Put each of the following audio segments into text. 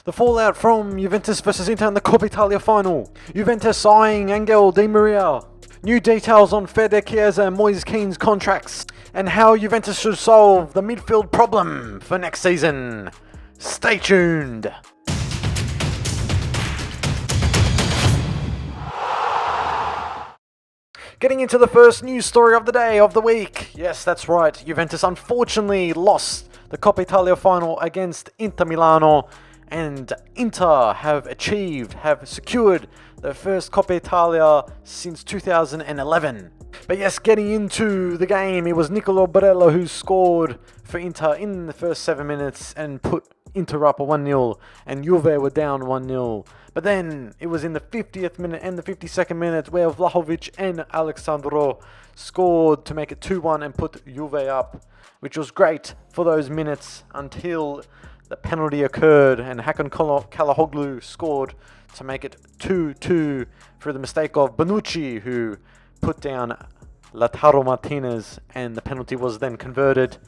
The fallout from Juventus versus Inter in the Coppa Italia Final. Juventus eyeing Angel Di Maria. New details on Fede, Chiesa and Moise Kean's contracts. And how Juventus should solve the midfield problem for next season. Stay tuned. Getting into the first news story of the day, of the week. Yes, that's right. Juventus unfortunately lost the Coppa Italia Final against Inter Milano. And Inter have secured their first Coppa Italia since 2011. But yes, getting into the game, it was Nicolo Barella who scored for Inter in the first 7 minutes and put Inter up 1-0, and Juve were down 1-0. But then it was in the 50th minute and the 52nd minute where Vlahovic and Alexandro scored to make it 2-1 and put Juve up, which was great for those minutes until the penalty occurred and Hakan Kalahoglu scored to make it 2-2 through the mistake of Bonucci, who put down Lautaro Martinez, and the penalty was then converted.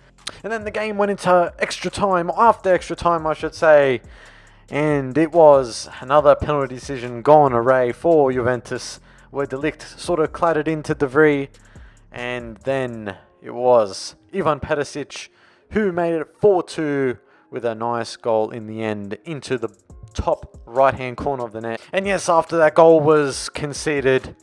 And then the game went into extra time, after extra time I should say, and it was another penalty decision gone array for Juventus, where De Ligt sort of clattered into De Vrij, and then it was Ivan Perisic who made it 4-2 with a nice goal in the end into the top right hand corner of the net. And yes, after that goal was conceded,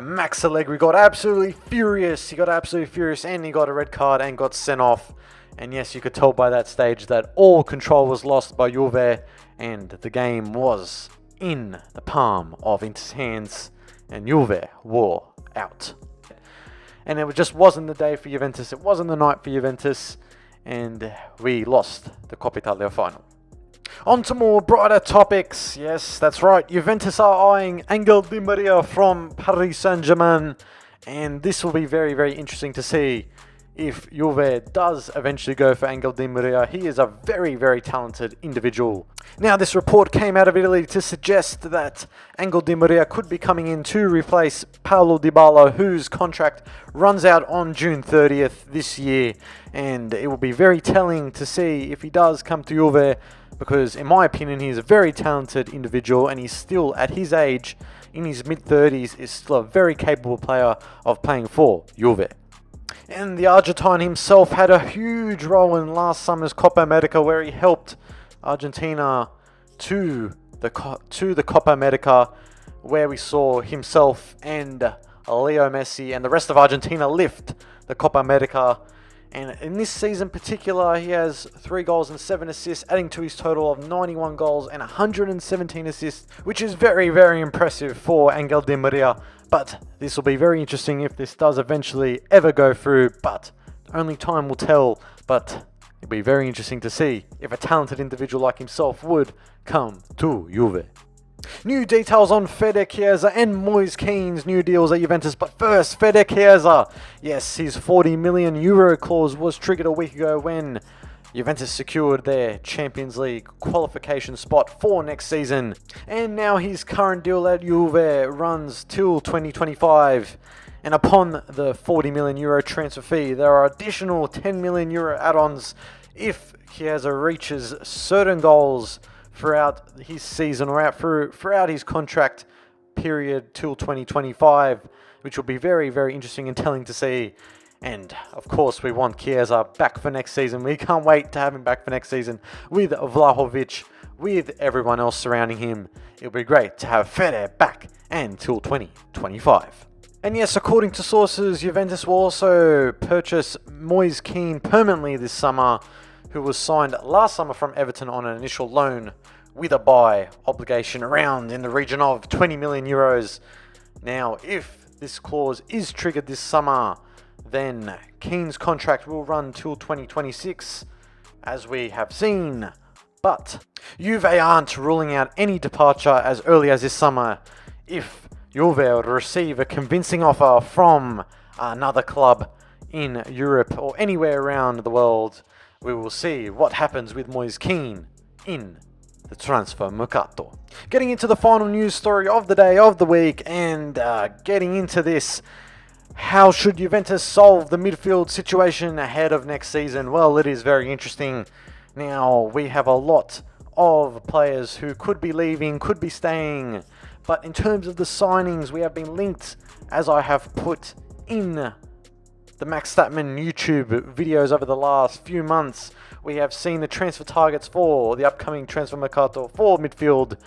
Max Allegri got absolutely furious. He got absolutely furious and he got a red card and got sent off. And yes, you could tell by that stage that all control was lost by Juve and the game was in the palm of Inter's hands and Juve were out. And it just wasn't the day for Juventus. It wasn't the night for Juventus, and we lost the Coppa Italia Final. On to more brighter topics. Yes, that's right. Juventus are eyeing Angel Di Maria from Paris Saint-Germain. And this will be very, very interesting to see if Juve does eventually go for Angel Di Maria. He is a very, very talented individual. Now, this report came out of Italy to suggest that Angel Di Maria could be coming in to replace Paulo Dybala, whose contract runs out on June 30th this year. And it will be very telling to see if he does come to Juve, because in my opinion he is a very talented individual and he's still at his age, in his mid-30s, is still a very capable player of playing for Juve. And the Argentine himself had a huge role in last summer's Coppa America, where he helped Argentina to the Coppa America, where we saw himself and Leo Messi and the rest of Argentina lift the Coppa America. And in this season in particular, he has 3 goals and 7 assists, adding to his total of 91 goals and 117 assists, which is very, very impressive for Angel Di Maria. But this will be very interesting if this does eventually ever go through, but only time will tell. But it'll be very interesting to see if a talented individual like himself would come to Juve. New details on Fede, Chiesa and Moise Kean's new deals at Juventus. But first, Fede Chiesa. Yes, his €40 million clause was triggered a week ago when Juventus secured their Champions League qualification spot for next season. And now his current deal at Juve runs till 2025. And upon the €40 million transfer fee, there are additional €10 million add-ons if Chiesa reaches certain goals throughout his season or throughout his contract period till 2025, which will be very, very interesting and telling to see. And of course, we want Chiesa back for next season. We can't wait to have him back for next season with Vlahovic, with everyone else surrounding him. It'll be great to have Fede back until 2025. And yes, according to sources, Juventus will also purchase Moise Kean permanently this summer, who was signed last summer from Everton on an initial loan with a buy obligation around in the region of €20 million. Now, if this clause is triggered this summer, then Kean's contract will run till 2026, as we have seen. But Juve aren't ruling out any departure as early as this summer. If Juve receive a convincing offer from another club in Europe or anywhere around the world, we will see what happens with Moise Kean in the transfer mercato. Getting into the final news story of the day, of the week, and getting into this, how should Juventus solve the midfield situation ahead of next season? Well, it is very interesting. Now, we have a lot of players who could be leaving, could be staying. But in terms of the signings, we have been linked, as I have put in the Max Statman YouTube videos over the last few months. We have seen the transfer targets for the upcoming transfer mercato for midfield,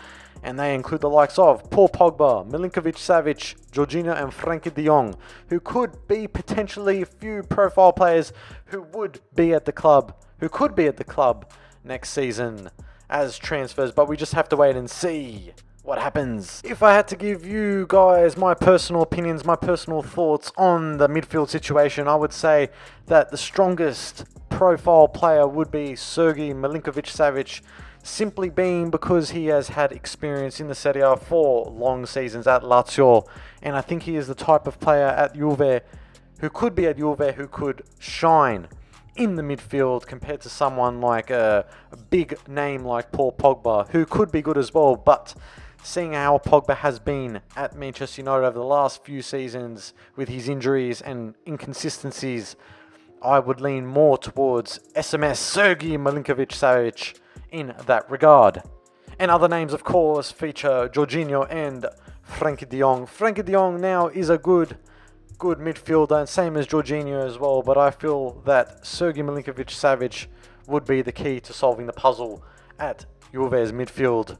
and they include the likes of Paul Pogba, Milinkovic-Savic, Jorginho and Frenkie de Jong, who could be potentially a few profile players who would be at the club, who could be at the club next season as transfers, but we just have to wait and see what happens. If I had to give you guys my personal opinions, my personal thoughts on the midfield situation, I would say that the strongest profile player would be Sergei Milinkovic-Savic, simply being because he has had experience in the Serie A for long seasons at Lazio, and I think he is the type of player at Juve who could be at Juve who could shine in the midfield compared to someone like a big name like Paul Pogba, who could be good as well. But seeing how Pogba has been at Manchester United over the last few seasons with his injuries and inconsistencies, I would lean more towards SMS Sergei Milinkovic-Savic in that regard. And other names, of course, feature Jorginho and Frenkie de Jong. Frenkie de Jong now is a good midfielder, and same as Jorginho as well, but I feel that Sergei Milinkovic-Savic would be the key to solving the puzzle at Juve's midfield.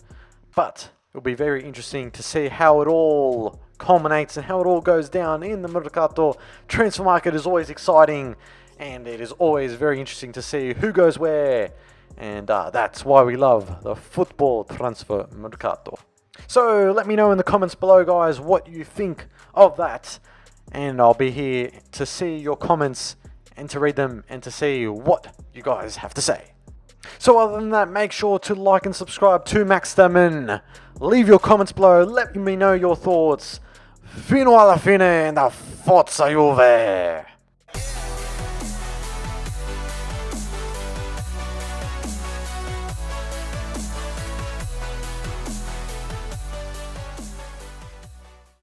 But it'll be very interesting to see how it all culminates and how it all goes down in the mercato. Transfer market is always exciting, and it is always very interesting to see who goes where, and that's why we love the football transfer mercato. So let me know in the comments below, guys, what you think of that, and I'll be here to see your comments and to read them and to see what you guys have to say. So other than that, make sure to like and subscribe to Max Statman. Leave your comments below, let me know your thoughts. Finoallafine and Forza JUVE.